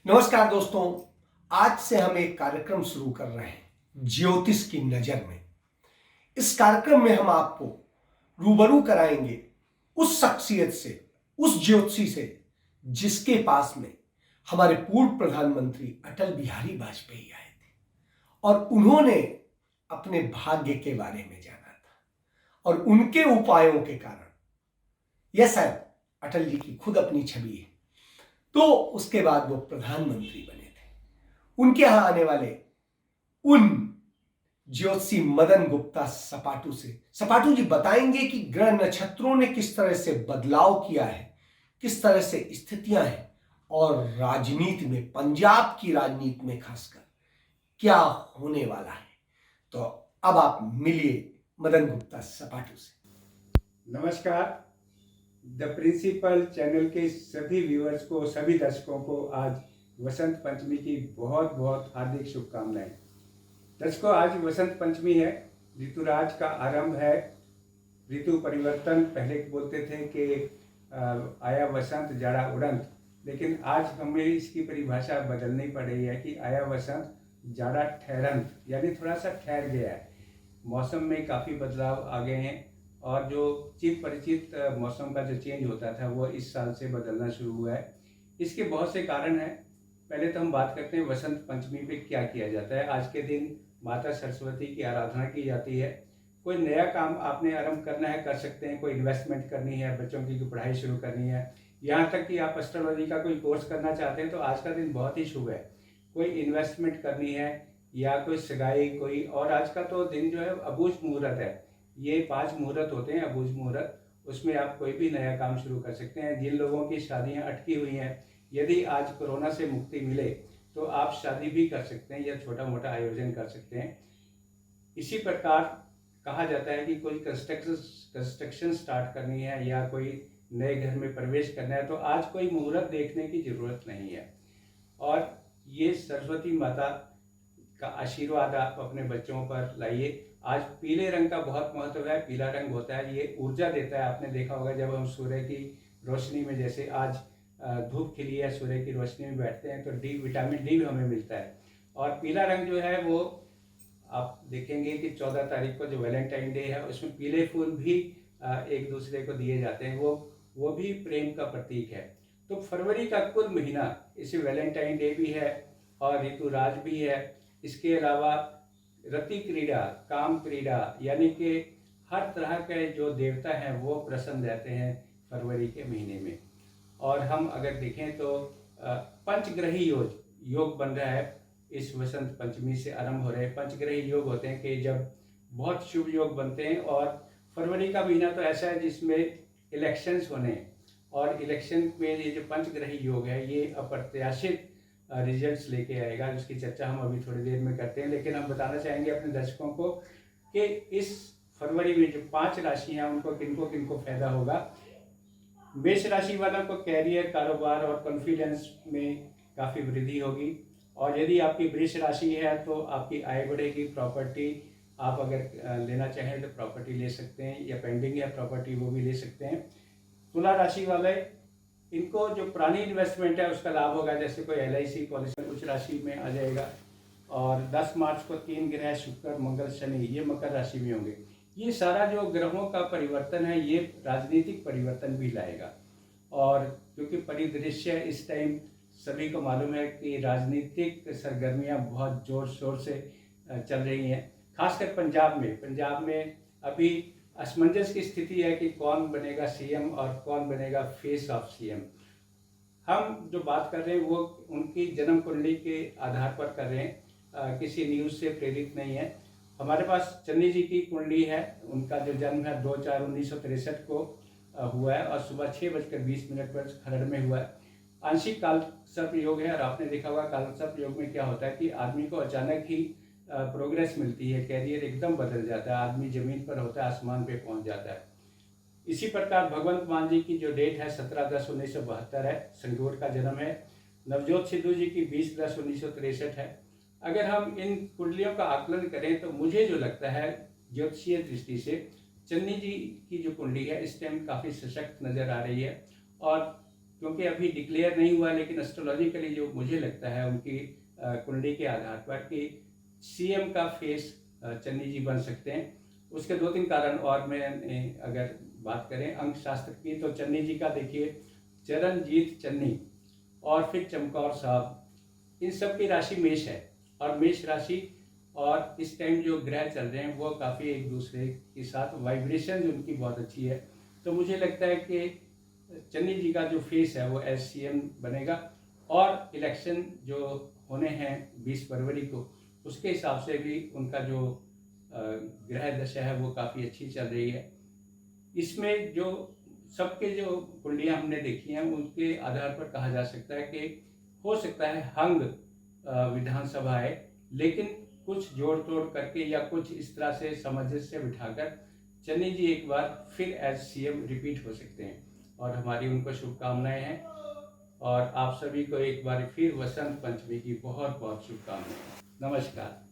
नमस्कार दोस्तों, आज से हम एक कार्यक्रम शुरू कर रहे हैं ज्योतिष की नजर में। इस कार्यक्रम में हम आपको रूबरू कराएंगे उस शख्सियत से, उस ज्योतिषी से जिसके पास में हमारे पूर्व प्रधानमंत्री अटल बिहारी वाजपेयी आए थे और उन्होंने अपने भाग्य के बारे में जाना था और उनके उपायों के कारण यह शायद अटल जी की खुद अपनी छवि है। तो उसके बाद वो प्रधानमंत्री बने थे। उनके यहां आने वाले उन ज्योतिषी मदन गुप्ता सपाटू से सपाटू जी बताएंगे कि ग्रह नक्षत्रों ने किस तरह से बदलाव किया है, किस तरह से स्थितियां हैं और राजनीति में, पंजाब की राजनीति में खासकर क्या होने वाला है। तो अब आप मिलिए मदन गुप्ता सपाटू से। नमस्कार। द प्रिंसिपल चैनल के सभी व्यूअर्स को, सभी दर्शकों को आज वसंत पंचमी की बहुत बहुत हार्दिक शुभकामनाएं। दर्शकों, आज वसंत पंचमी है, ऋतुराज का आरंभ है, ऋतु परिवर्तन। पहले बोलते थे कि आया वसंत जाड़ा उड़ंत, लेकिन आज हमें इसकी परिभाषा बदलनी पड़ रही है कि आया वसंत जाड़ा ठहरंत, यानी थोड़ा सा ठहर गया है। मौसम में काफ़ी बदलाव आ गए हैं और जो चित परिचित मौसम का जो चेंज होता था वो इस साल से बदलना शुरू हुआ है। इसके बहुत से कारण हैं। पहले तो हम बात करते हैं वसंत पंचमी पे क्या किया जाता है। आज के दिन माता सरस्वती की आराधना की जाती है। कोई नया काम आपने आरंभ करना है, कर सकते हैं। कोई इन्वेस्टमेंट करनी है, बच्चों की पढ़ाई शुरू करनी है, यहाँ तक कि आप एस्ट्रोलॉजी का कोई कोर्स करना चाहते हैं तो आज का दिन बहुत ही शुभ है। कोई इन्वेस्टमेंट करनी है या कोई सगाई, कोई और आज का तो दिन जो है अबूझ मुहूर्त है। ये 5 मुहूर्त होते हैं अबूझ मुहूर्त, उसमें आप कोई भी नया काम शुरू कर सकते हैं। जिन लोगों की शादियां अटकी हुई हैं, यदि आज कोरोना से मुक्ति मिले तो आप शादी भी कर सकते हैं या छोटा मोटा आयोजन कर सकते हैं। इसी प्रकार कहा जाता है कि कोई कंस्ट्रक्शन स्टार्ट करनी है या कोई नए घर में प्रवेश करना है तो आज कोई मुहूर्त देखने की जरूरत नहीं है। और ये सरस्वती माता का आशीर्वाद आप अपने बच्चों पर लाइए। आज पीले रंग का बहुत महत्व है। पीला रंग होता है, ये ऊर्जा देता है। आपने देखा होगा जब हम सूर्य की रोशनी में, जैसे आज धूप खिली है, सूर्य की रोशनी में बैठते हैं तो विटामिन डी भी हमें मिलता है। और पीला रंग जो है वो आप देखेंगे कि 14 तारीख को जो वैलेंटाइन डे है उसमें पीले फूल भी एक दूसरे को दिए जाते हैं, वो भी प्रेम का प्रतीक है। तो फरवरी का कुल महीना, इसे वैलेंटाइन डे भी है और ऋतुराज भी है। इसके अलावा रति क्रीड़ा, काम क्रीड़ा, यानी कि हर तरह के जो देवता हैं वो प्रसन्न रहते हैं फरवरी के महीने में। और हम अगर देखें तो पंचग्रही योग बन रहा है, इस वसंत पंचमी से आरंभ हो रहे पंचग्रही योग होते हैं कि जब बहुत शुभ योग बनते हैं। और फरवरी का महीना तो ऐसा है जिसमें इलेक्शंस होने हैं और इलेक्शन में ये जो पंचग्रही योग है ये अप्रत्याशित रिजल्ट्स लेके आएगा, जिसकी चर्चा हम अभी थोड़ी देर में करते हैं। लेकिन हम बताना चाहेंगे अपने दर्शकों को कि इस फरवरी में जो 5 राशि हैं उनको किनको किनको फायदा होगा। मेष राशि वालों को कैरियर, कारोबार और कॉन्फिडेंस में काफ़ी वृद्धि होगी। और यदि आपकी वृष राशि है तो आपकी आय बढ़ेगी। प्रॉपर्टी आप अगर लेना चाहें तो प्रॉपर्टी ले सकते हैं, या पेंडिंग है प्रॉपर्टी वो भी ले सकते हैं। तुला राशि वाले, इनको जो पुरानी इन्वेस्टमेंट है उसका लाभ होगा, जैसे कोई LIC पॉलिसी उच्च राशि में आ जाएगा। और 10 मार्च को 3 ग्रह शुक्र, मंगल, शनि ये मकर राशि में होंगे। ये सारा जो ग्रहों का परिवर्तन है ये राजनीतिक परिवर्तन भी लाएगा। और क्योंकि परिदृश्य इस टाइम सभी को मालूम है कि राजनीतिक सरगर्मियां बहुत जोर शोर से चल रही हैं, खासकर पंजाब में अभी असमंजस की स्थिति है कि कौन बनेगा CM और कौन बनेगा फेस ऑफ CM। हम जो बात कर रहे हैं वो उनकी जन्म कुंडली के आधार पर कर रहे हैं, किसी न्यूज़ से प्रेरित नहीं है। हमारे पास चन्नी जी की कुंडली है, उनका जो जन्म है 2/4/1963 को हुआ है और सुबह 6:20 पर खरड़ में हुआ है। आंशिक काल सर्प योग है और आपने देखा होगा काल सर्प योग में क्या होता है कि आदमी को अचानक ही प्रोग्रेस मिलती है, कैरियर एकदम बदल जाता है, आदमी जमीन पर होता है, आसमान पे पहुंच जाता है। इसी प्रकार भगवंत मान जी की जो डेट है 17/10/1972 है, संगरूर का जन्म है। नवजोत सिद्धू जी की 20/10/1963 है। अगर हम इन कुंडलियों का आकलन करें तो मुझे जो लगता है ज्योतिषीय दृष्टि से, चन्नी जी की जो कुंडली है इस टाइम काफ़ी सशक्त नज़र आ रही है। और क्योंकि अभी डिक्लेयर नहीं हुआ, लेकिन एस्ट्रोलॉजिकली जो मुझे लगता है उनकी कुंडली के आधार पर कि सीएम का फेस चन्नी जी बन सकते हैं। उसके 2-3 कारण और मैं अगर बात करें अंक शास्त्र की, तो चन्नी जी का देखिए चरणजीत चन्नी और फिर चमकौर साहब, इन सब की राशि मेष है, और मेष राशि और इस टाइम जो ग्रह चल रहे हैं वो काफ़ी एक दूसरे के साथ वाइब्रेशन उनकी बहुत अच्छी है। तो मुझे लगता है कि चन्नी जी का जो फेस है वो एस सीएम बनेगा, और इलेक्शन जो होने हैं 20 फरवरी को, उसके हिसाब से भी उनका जो ग्रह दशा है वो काफ़ी अच्छी चल रही है। इसमें जो सबके जो कुंडलियाँ हमने देखी हैं उनके आधार पर कहा जा सकता है कि हो सकता है हंग विधानसभा है, लेकिन कुछ जोड़ तोड़ करके या कुछ इस तरह से सामंजस्य बिठाकर चन्नी जी एक बार फिर एज सीएम रिपीट हो सकते हैं, और हमारी उनको शुभकामनाएं हैं। और आप सभी को एक बार फिर वसंत पंचमी की बहुत बहुत शुभकामनाएं। नमस्कार।